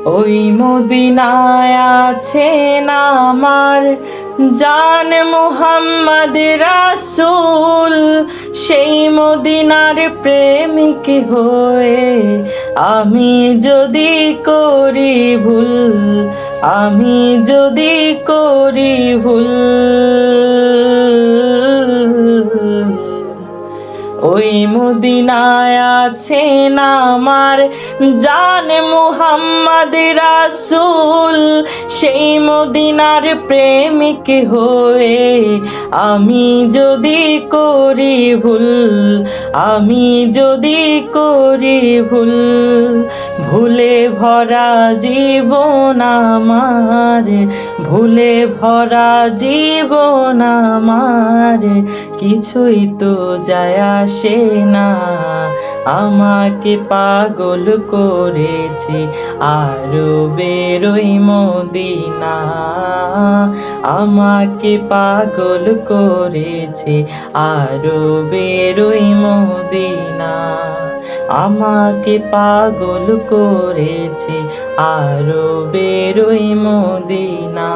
ওই মদিনায় আছেন আমার জান মুহাম্মদ রাসূল, সেই মদিনার প্রেমিক হয়ে আমি যদি করি ভুল, আমি যদি করি ভুল, ওই মদিনায় আছেন আমার জান মুহাম্মদ রাসূল, সেই মদিনার প্রেমিক হয়ে আমি যদি করি ভুল, আমি যদি করি ভুল, ভুলে ভরা জীবন আমার, ভুলে ভরা জীবন আমার, কিছুই তো যায় আসে না, আমাকে পাগল করেছে আরবের ওই মদিনা, আমাকে পাগল করেছে আরবের ওই মদিনা, আমাকে পাগল করেছে আরবের ওই মদিনা।